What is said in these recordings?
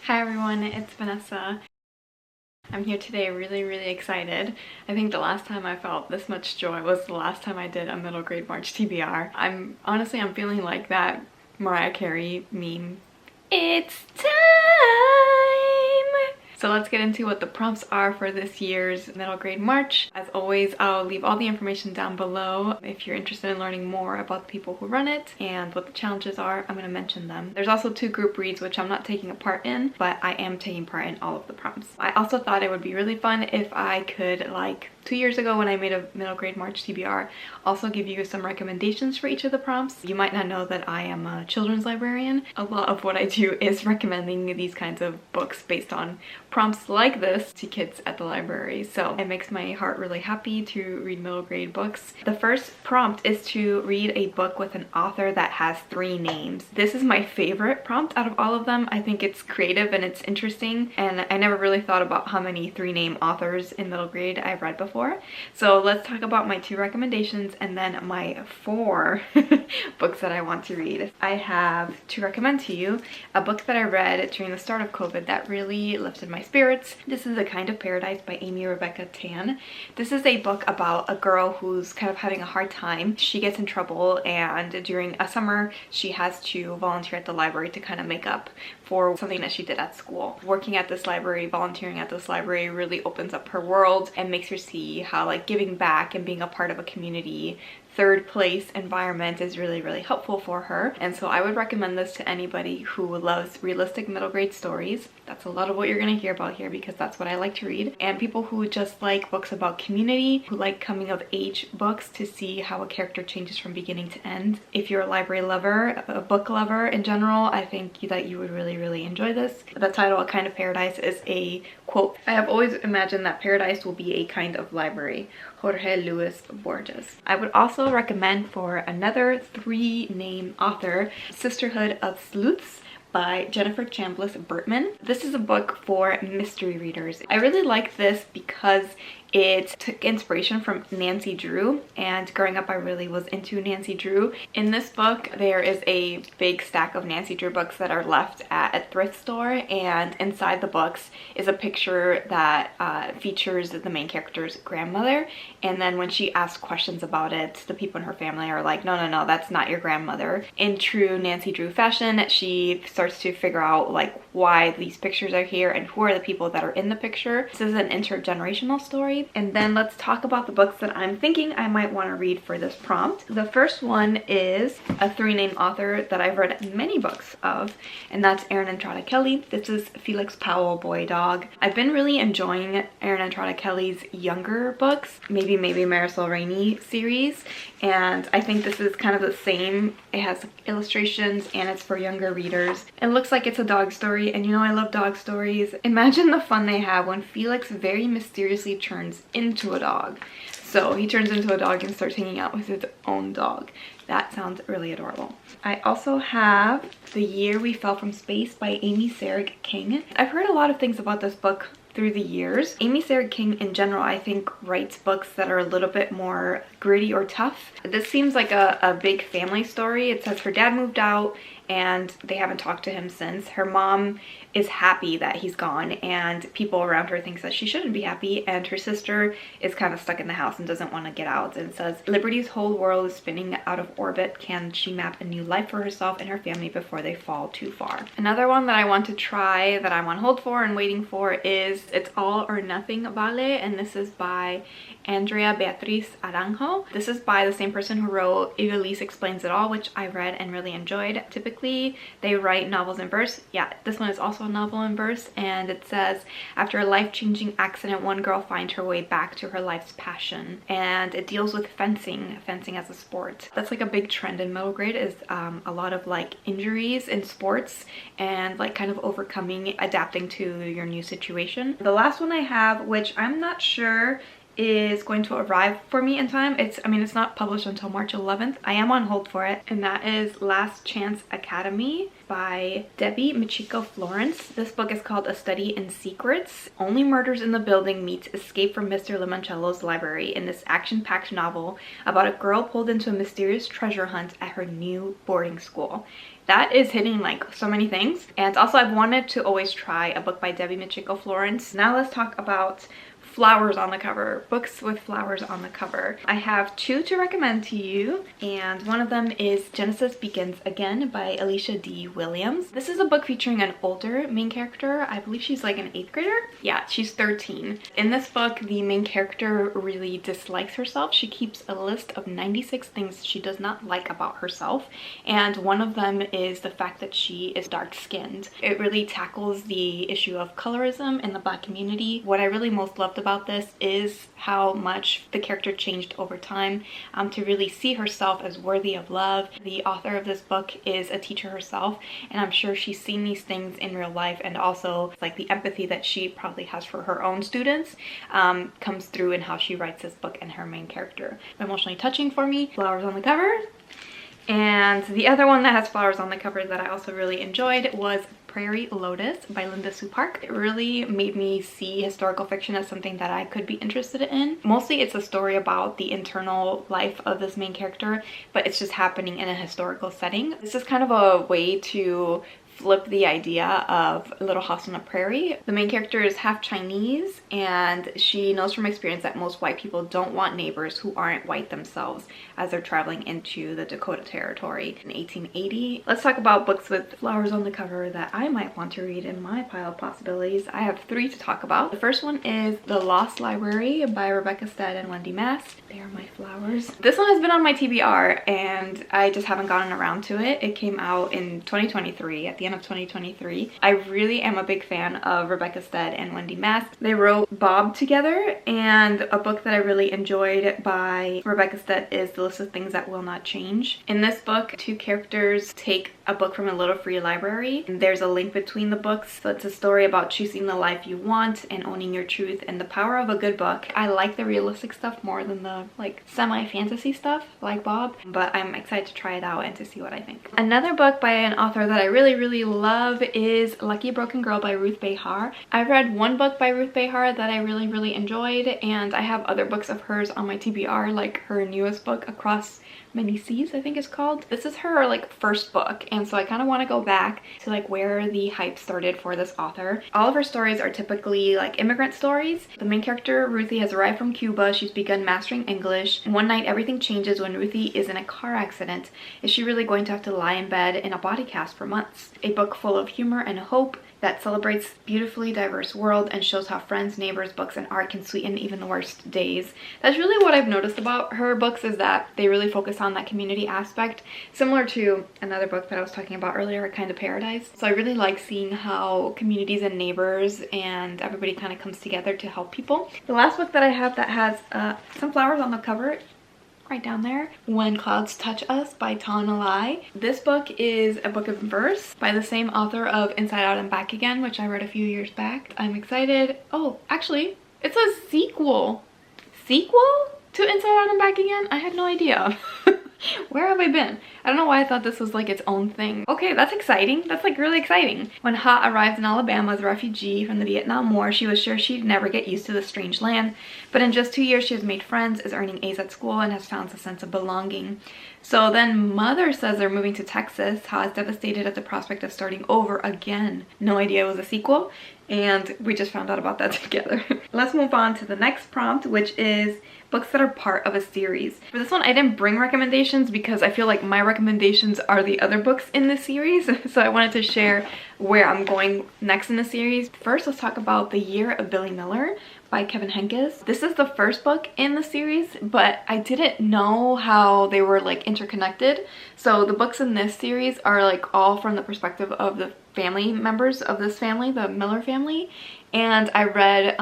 Hi everyone, it's Vanessa. I'm here today really excited. I think the last time I felt this much joy was the last time I did a middle grade March TBR. I'm feeling like that Mariah Carey meme. It's time! So let's get into what the prompts are for this year's middle grade March. As always, I'll leave all the information down below. If you're interested in learning more about the people who run it and what the challenges are, I'm going to mention them. There's also 2 group reads, which I'm not taking a part in, but I am taking part in all of the prompts. I also thought it would be really fun if I could, like 2 years ago when I made a middle grade March TBR, also give you some recommendations for each of the prompts. You might not know that I am a children's librarian. A lot of what I do is recommending these kinds of books based on prompts like this to kids at the library. So it makes my heart really happy to read middle grade books. The first prompt is to read a book with an author that has 3 names. This is my favorite prompt out of all of them. I think it's creative and it's interesting, and I never really thought about how many 3-name authors in middle grade I've read before. So let's talk about my 2 recommendations and then my 4 books that I want to read. I have to recommend to you a book that I read during the start of COVID that really lifted my spirits. This is A Kind of Paradise by Amy Rebecca Tan. This is a book about a girl who's kind of having a hard time. She gets in trouble, and during a summer she has to volunteer at the library to kind of make up for something that she did at school. Working at this library, volunteering at this library really opens up her world and makes her see how like giving back and being a part of a community third place environment is really helpful for her. And so I would recommend this to anybody who loves realistic middle grade stories. That's a lot of what you're going to hear about here because that's what I like to read. And people who just like books about community, who like coming of age books to see how a character changes from beginning to end. If you're a library lover, a book lover in general, I think that you would really enjoy this. The title, A Kind of Paradise, is a quote. I have always imagined that paradise will be a kind of library. Jorge Luis Borges. I would also recommend for another 3-name author, Sisterhood of Sleuths by Jennifer Chambliss Bertman. This is a book for mystery readers. I really like this because it took inspiration from Nancy Drew, and growing up I really was into Nancy Drew. In this book there is a big stack of Nancy Drew books that are left at a thrift store, and inside the books is a picture that features the main character's grandmother, and then when she asks questions about it, the people in her family are like, no, that's not your grandmother. In true Nancy Drew fashion, she starts to figure out like why these pictures are here and who are the people that are in the picture. This is an intergenerational story. And then let's talk about the books that I'm thinking I might want to read for this prompt. The first one is a 3-name author that I've read many books of, and that's Erin Entrada Kelly. This is Felix Powell, Boy Dog. I've been really enjoying Erin Entrada Kelly's younger books, maybe Marisol Rainey series, and I think this is kind of the same. It has illustrations and it's for younger readers. It looks like it's a dog story, and you know I love dog stories. Imagine the fun they have when Felix very mysteriously turns into a dog. So he turns into a dog and starts hanging out with his own dog. That sounds really adorable. I also have The Year We Fell from Space by Amy Serig King. I've heard a lot of things about this book through the years. Amy Serig King in general, I think, writes books that are a little bit more gritty or tough. This seems like a big family story. It says her dad moved out and they haven't talked to him since. Her mom is happy that he's gone, and people around her thinks that she shouldn't be happy, and her sister is kind of stuck in the house and doesn't want to get out, and says Liberty's whole world is spinning out of orbit. Can she map a new life for herself and her family before they fall too far? Another one that I want to try, that I'm on hold for and waiting for, is It's All or Nothing Ballet, and this is by Andrea Beatriz Aranjo. This is by the same person who wrote Ivelisse Explains It All, which I read and really enjoyed. Typically they write novels in verse. Yeah, this one is also a novel in verse, and it says, after a life-changing accident, one girl finds her way back to her life's passion, and it deals with fencing as a sport. That's like a big trend in middle grade, is a lot of like injuries in sports and like kind of overcoming, adapting to your new situation. The last one I have, which I'm not sure is going to arrive for me in time. It's not published until March 11th. I am on hold for it, and that is Last Chance Academy by Debbie Michiko Florence. This book is called A Study in Secrets. Only Murders in the Building meets Escape from Mr. Limoncello's library in this action-packed novel about a girl pulled into a mysterious treasure hunt at her new boarding school. that is hitting like so many things. And also I've wanted to always try a book by Debbie Michiko-Florence. Now let's talk about flowers on the cover, books with flowers on the cover. I have two to recommend to you, and one of them is Genesis Begins Again by Alicia D. Williams. This is a book featuring an older main character. I believe she's like an 8th grader. Yeah, she's 13. In this book, the main character really dislikes herself. She keeps a list of 96 things she does not like about herself, and one of them is the fact that she is dark-skinned. It really tackles the issue of colorism in the Black community. What I really most loved about this is how much the character changed over time to really see herself as worthy of love. The author of this book is a teacher herself, and I'm sure she's seen these things in real life, and also like the empathy that she probably has for her own students comes through in how she writes this book and her main character. Emotionally touching for me. Flowers on the cover. And the other one that has flowers on the cover that I also really enjoyed was Prairie Lotus by Linda Sue Park. It really made me see historical fiction as something that I could be interested in. Mostly it's a story about the internal life of this main character, but it's just happening in a historical setting. This is kind of a way to flip the idea of Little House on the Prairie. The main character is half Chinese, and she knows from experience that most white people don't want neighbors who aren't white themselves as they're traveling into the Dakota Territory in 1880. Let's talk about books with flowers on the cover that I might want to read in my pile of possibilities. I have 3 to talk about. The first one is The Lost Library by Rebecca Stead and Wendy Mast. They are my flowers. This one has been on my TBR and I just haven't gotten around to it. It came out in 2023, at the end of 2023. I really am a big fan of Rebecca Stead and Wendy Mast. They wrote Bob together, and a book that I really enjoyed by Rebecca Stead is The List of Things That Will Not Change. In this book, 2 characters take a book from a little free library. There's a link between the books, so it's a story about choosing the life you want and owning your truth and the power of a good book. I like the realistic stuff more than the like semi-fantasy stuff like Bob, but I'm excited to try it out and to see what I think. Another book by an author that I really love is Lucky Broken Girl by Ruth Behar. I read one book by Ruth Behar that I really enjoyed, and I have other books of hers on my TBR, like her newest book, Across Many Seas, I think it's called. This is her like first book, and so I kind of want to go back to like where the hype started for this author. All of her stories are typically like immigrant stories. The main character, Ruthie, has arrived from Cuba. She's begun mastering English, and one night everything changes when Ruthie is in a car accident. Is she really going to have to lie in bed in a body cast for months? A book full of humor and hope that celebrates beautifully diverse world and shows how friends, neighbors, books, and art can sweeten even the worst days. That's really what I've noticed about her books, is that they really focus on that community aspect, similar to another book that I was talking about earlier, A Kind of Paradise. So I really like seeing how communities and neighbors and everybody kind of comes together to help people. The last book that I have that has some flowers on the cover right down there, When Clouds Touch Us by Tana Lai. This book is a book of verse by the same author of Inside Out and Back Again, which I read a few years back. I'm excited. Oh, actually, it's a sequel. Sequel to Inside Out and Back Again? I had no idea. Where have I been? I don't know why I thought this was like its own thing. Okay, that's exciting. That's like really exciting. When Ha arrived in Alabama as a refugee from the Vietnam War, she was sure she'd never get used to the strange land. But in just 2 years, she has made friends, is earning A's at school, and has found a sense of belonging. So then Mother says they're moving to Texas. Ha is devastated at the prospect of starting over again. No idea it was a sequel, and we just found out about that together. Let's move on to the next prompt, which is books that are part of a series. For this one, I didn't bring recommendations because I feel like my recommendations are the other books in the series. So I wanted to share where I'm going next in the series. First, let's talk about The Year of Billy Miller by Kevin Henkes. This is the first book in the series, but I didn't know how they were like interconnected. So the books in this series are like all from the perspective of the family members of this family, the Miller family. And I read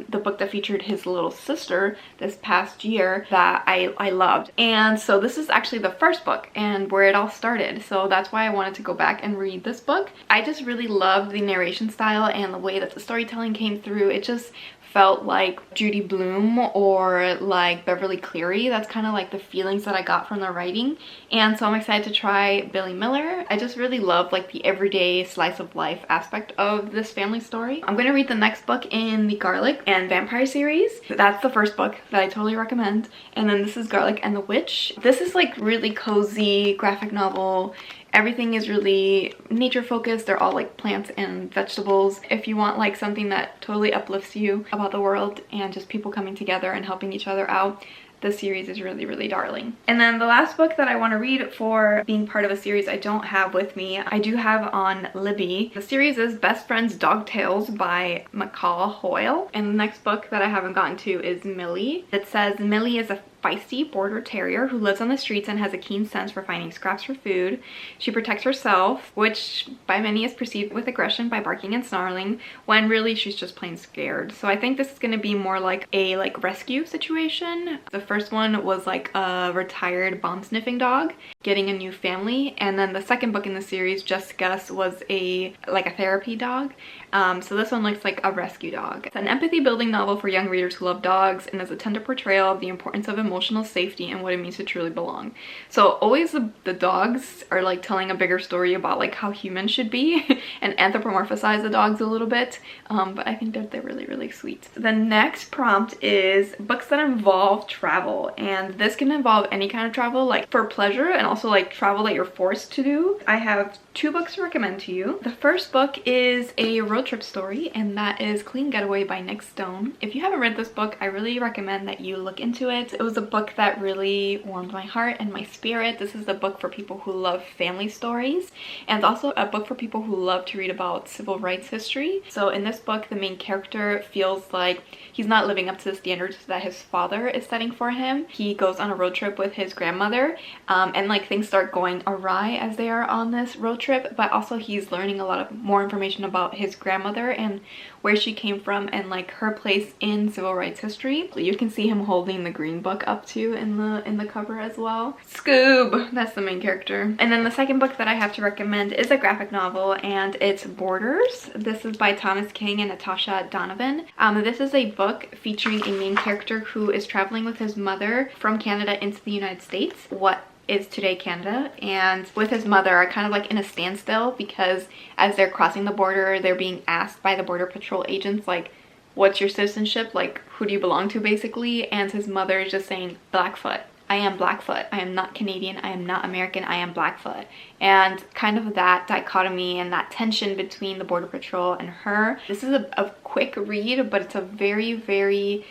the book that featured his little sister this past year that I loved. And so this is actually the first book and where it all started. So that's why I wanted to go back and read this book. I just really loved the narration style and the way that the storytelling came through. It just felt like Judy Blume or like Beverly Cleary. That's kind of like the feelings that I got from the writing. And so I'm excited to try Billy Miller. I just really love like the everyday slice of life aspect of this family story. I'm going to read the next book in the Garlic and Vampire series. That's the first book that I totally recommend. And then this is Garlic and the Witch. This is like really cozy graphic novel. Everything is really nature focused. They're all like plants and vegetables. If you want like something that totally uplifts you about the world and just people coming together and helping each other out, the series is really, really darling. And then the last book that I want to read for being part of a series I don't have with me, I do have on Libby. The series is Best Friends Dog Tales by McCall Hoyle. And the next book that I haven't gotten to is Millie. It says Millie is a feisty border terrier who lives on the streets and has a keen sense for finding scraps for food. She protects herself, which by many is perceived with aggression, by barking and snarling, when really she's just plain scared. So I think this is going to be more like a rescue situation. The first one was like a retired bomb sniffing dog getting a new family, and then the second book in the series, Just Gus, was a therapy dog. So this one looks like a rescue dog. It's an empathy building novel for young readers who love dogs and is a tender portrayal of the importance of emotional safety and what it means to truly belong. So always the dogs are like telling a bigger story about like how humans should be and anthropomorphize the dogs a little bit, but I think that they're really, really sweet. The next prompt is books that involve travel, and this can involve any kind of travel, like for pleasure and also like travel that you're forced to do. I have 2 books to recommend to you. The first book is a road trip story, and that is Clean Getaway by Nick Stone. If you haven't read this book, I really recommend that you look into it. It was a book that really warmed my heart and my spirit. This is a book for people who love family stories, and also a book for people who love to read about civil rights history. So in this book, the main character feels like he's not living up to the standards that his father is setting for him. He goes on a road trip with his grandmother, and like things start going awry as they are on this road trip, but also he's learning a lot of more information about his grandmother and where she came from and like her place in civil rights history. So you can see him holding the green book up too in the cover as well. Scoob, that's the main character. And then the second book that I have to recommend is a graphic novel, and it's Borders. This is by Thomas King and Natasha Donovan. This is a book featuring a main character who is traveling with his mother from Canada into the United States, what is today Canada, and with his mother are kind of like in a standstill because as they're crossing the border, they're being asked by the border patrol agents like, what's your citizenship, like who do you belong to basically, and his mother is just saying Blackfoot. I am Blackfoot. I am not Canadian. I am not American. I am Blackfoot. And kind of that dichotomy and that tension between the border patrol and her. This is a quick read, but it's a very, very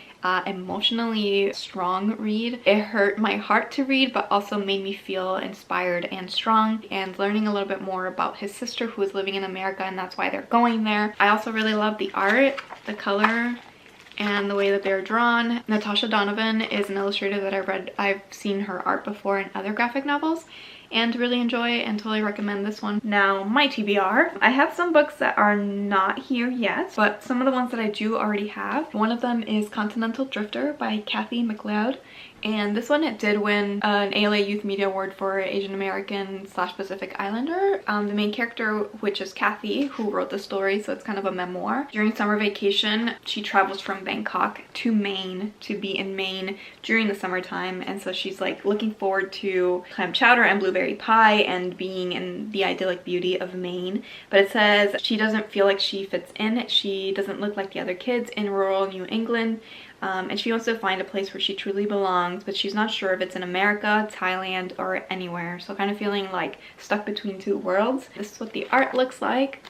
emotionally strong read. It hurt my heart to read, but also made me feel inspired and strong, and learning a little bit more about his sister who is living in America, and that's why they're going there. I also really love the art, the color, and the way that they're drawn. Natasha Donovan is an illustrator that I've seen her art before in other graphic novels and really enjoy and totally recommend this one. Now, my TBR. I have some books that are not here yet, but some of the ones that I do already have. One of them is Continental Drifter by Kathy McLeod. And this one, it did win an ALA Youth Media Award for Asian American / Pacific Islander. The main character, which is Kathy, who wrote the story, so it's kind of a memoir. During summer vacation, she travels from Bangkok to Maine to be in Maine during the summertime, and so she's like looking forward to clam chowder and blueberry pie and being in the idyllic beauty of Maine. But it says she doesn't feel like she fits in. She doesn't look like the other kids in rural New England. And she wants to find a place where she truly belongs, but she's not sure if it's in America, Thailand, or anywhere. So kind of feeling like stuck between 2 worlds. This is what the art looks like.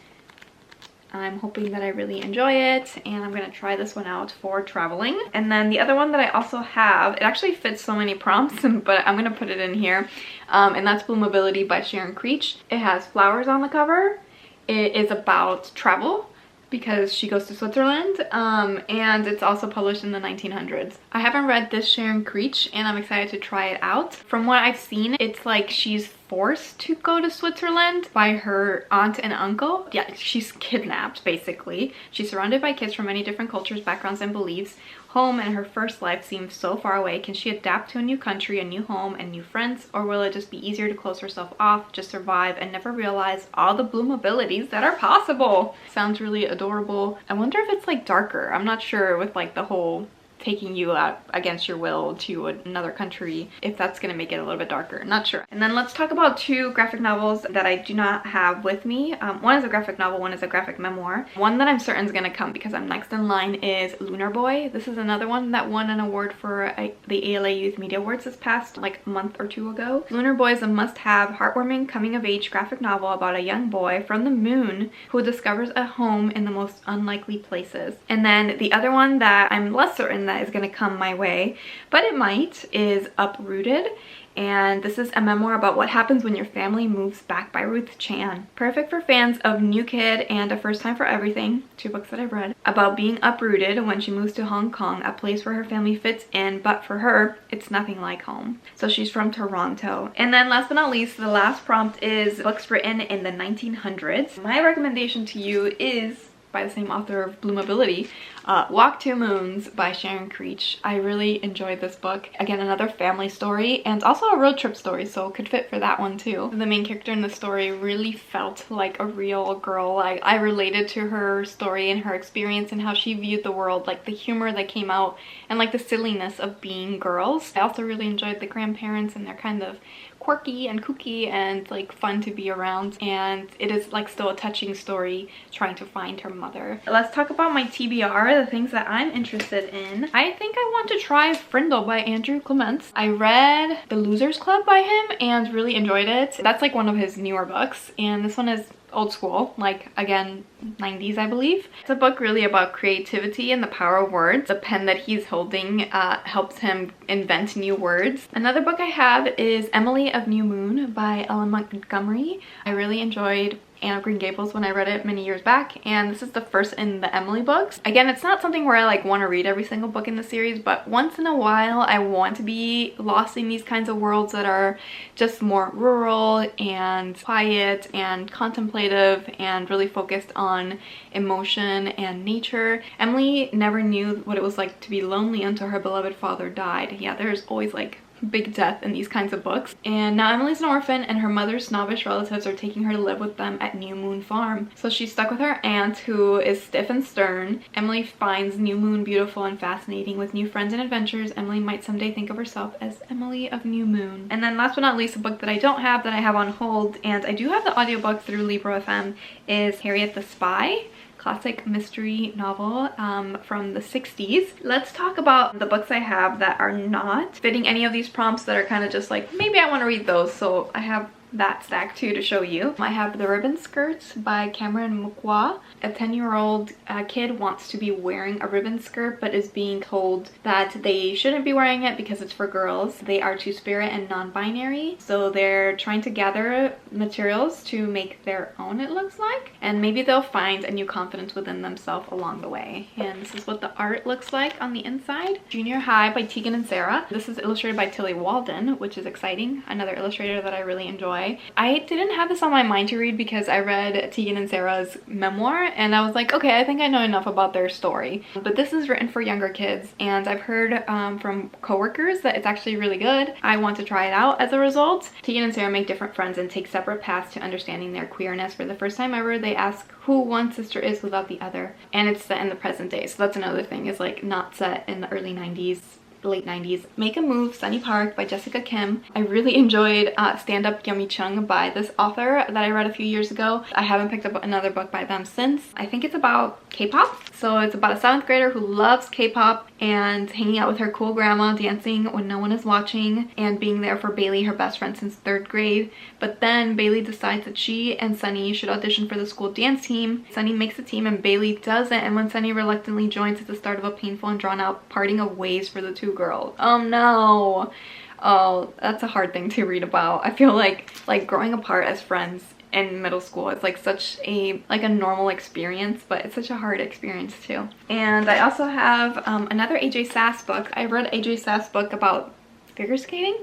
I'm hoping that I really enjoy it, and I'm gonna try this one out for traveling. And then the other one that I also have, it actually fits so many prompts, but I'm gonna put it in here, and that's Bloomability by Sharon Creech. It has flowers on the cover. It is about travel, because she goes to Switzerland, and it's also published in the 1900s. I haven't read this Sharon Creech, and I'm excited to try it out. From what I've seen, it's like she's forced to go to Switzerland by her aunt and uncle. Yeah, she's kidnapped, basically. She's surrounded by kids from many different cultures, backgrounds, and beliefs. Home and her first life seem so far away. Can she adapt to a new country, a new home, and new friends? Or will it just be easier to close herself off, just survive, and never realize all the bloom abilities that are possible? Sounds really adorable. I wonder if it's like darker. I'm not sure with like the whole taking you out against your will to another country, if that's gonna make it a little bit darker. Not sure. And then let's talk about two graphic novels that I do not have with me. One is a graphic novel, one is a graphic memoir. One that I'm certain is gonna come because I'm next in line is Lunar Boy. This is another one that won an award for the ALA Youth Media Awards this past like a month or two ago. Lunar Boy is a must-have, heartwarming coming-of-age graphic novel about a young boy from the moon who discovers a home in the most unlikely places. And then the other one that I'm less certain that is going to come my way, but it might, is Uprooted. And this is a memoir about what happens when your family moves back by Ruth Chan. Perfect for fans of New Kid and A First Time for Everything, two books that I've read, about being uprooted when she moves to Hong Kong, a place where her family fits in, but for her, it's nothing like home. So she's from Toronto. And then last but not least, the last prompt is books written in the 1900s. My recommendation to you is by the same author of Bloomability, Walk Two Moons by Sharon Creech. I really enjoyed this book. Again, another family story and also a road trip story, so could fit for that one too. The main character in the story really felt like a real girl. I related to her story and her experience and how she viewed the world, like the humor that came out and like the silliness of being girls. I also really enjoyed the grandparents and their kind of quirky and kooky and like fun to be around, and it is like still a touching story trying to find her mother. Let's talk about my TBR, the things that I'm interested in. I think I want to try Frindle by Andrew Clements. I read The Losers Club by him and really enjoyed it. That's like one of his newer books, and this one is old school, like again 90s I believe. It's a book really about creativity and the power of words. The pen that he's holding helps him invent new words. Another book I have is Emily of New Moon by Ellen Montgomery. I really enjoyed Anne of Green Gables when I read it many years back, and this is the first in the Emily books. Again, it's not something where I like want to read every single book in the series, but once in a while I want to be lost in these kinds of worlds that are just more rural and quiet and contemplative and really focused on emotion and nature. Emily never knew what it was like to be lonely until her beloved father died. Yeah, there's always like big death in these kinds of books. And now Emily's an orphan and her mother's snobbish relatives are taking her to live with them at New Moon Farm. So she's stuck with her aunt who is stiff and stern. Emily finds New Moon beautiful and fascinating. With new friends and adventures, Emily might someday think of herself as Emily of New Moon. And then last but not least, a book that I don't have that I have on hold, and I do have the audiobook through Libro FM, is Harriet the Spy. Classic mystery novel from the 60s. Let's talk about the books I have that are not fitting any of these prompts, that are kind of just like, maybe I want to read those. So I have that stack too to show you. I have The Ribbon Skirts by Cameron Mukwa. A 10-year-old kid wants to be wearing a ribbon skirt but is being told that they shouldn't be wearing it because it's for girls. They are two-spirit and non-binary, so they're trying to gather materials to make their own, it looks like, and maybe they'll find a new confidence within themselves along the way. And this is what the art looks like on the inside. Junior High by Tegan and Sarah. This is illustrated by Tilly Walden, which is exciting. Another illustrator that I really enjoy. I didn't have this on my mind to read because I read Tegan and Sarah's memoir and I was like, okay, I think I know enough about their story. But this is written for younger kids, and I've heard from coworkers that it's actually really good. I want to try it out as a result. Tegan and Sarah make different friends and take separate paths to understanding their queerness. For the first time ever, they ask who one sister is without the other, and it's set in the present day. So that's another thing, is like not set in the early 90s. Late 90s. Make a Move, Sunny Park by Jessica Kim. I really enjoyed Stand Up Yummy Chung by this author that I read a few years ago. I haven't picked up another book by them since. I think it's about K-pop. So it's about a 7th grader who loves K-pop and hanging out with her cool grandma, dancing when no one is watching, and being there for Bailey, her best friend since 3rd grade. But then Bailey decides that she and Sunny should audition for the school dance team. Sunny makes the team and Bailey doesn't, and when Sunny reluctantly joins, it's the start of a painful and drawn out parting of ways for the two girls. Oh no. Oh, that's a hard thing to read about. I feel like growing apart as friends in middle school is like such a normal experience, but it's such a hard experience too. And I also have another AJ Sass book. I read AJ Sass book about figure skating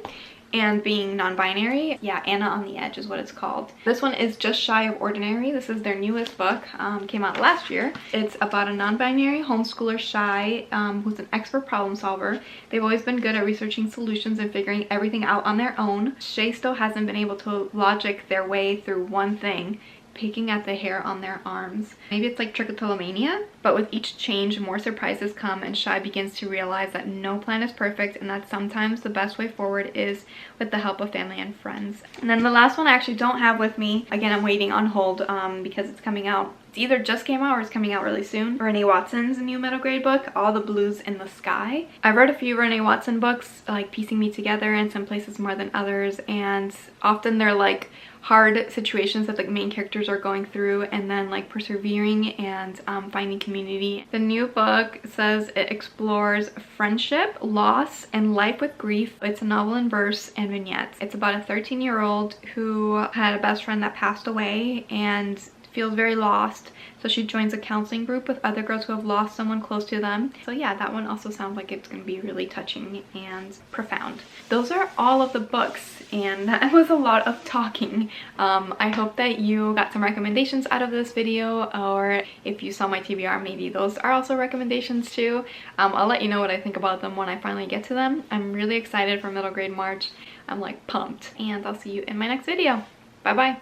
and being non-binary. Yeah, Anna on the Edge is what it's called. This one is Just Shy of Ordinary. This is their newest book, came out last year. It's about a non-binary homeschooler, Shy, who's an expert problem solver. They've always been good at researching solutions and figuring everything out on their own. Shay still hasn't been able to logic their way through one thing: picking at the hair on their arms. Maybe it's like trichotillomania, but with each change, more surprises come and Shai begins to realize that no plan is perfect and that sometimes the best way forward is with the help of family and friends. And then the last one I actually don't have with me. Again, I'm waiting on hold because it's coming out. It's either just came out or it's coming out really soon. Renee Watson's new middle grade book, All the Blues in the Sky. I've read a few Renee Watson books, like Piecing Me Together, in some places more than others, and often they're like hard situations that the main characters are going through and then like persevering and finding community. The new book says it explores friendship, loss, and life with grief. It's a novel in verse and vignettes. It's about a 13-year-old who had a best friend that passed away and feels very lost, so she joins a counseling group with other girls who have lost someone close to them. So yeah, that one also sounds like it's going to be really touching and profound. Those are all of the books, and that was a lot of talking. I hope that you got some recommendations out of this video, or if you saw my TBR, maybe those are also recommendations too. I'll let you know what I think about them when I finally get to them. I'm really excited for middle grade March. I'm like pumped, and I'll see you in my next video. Bye bye.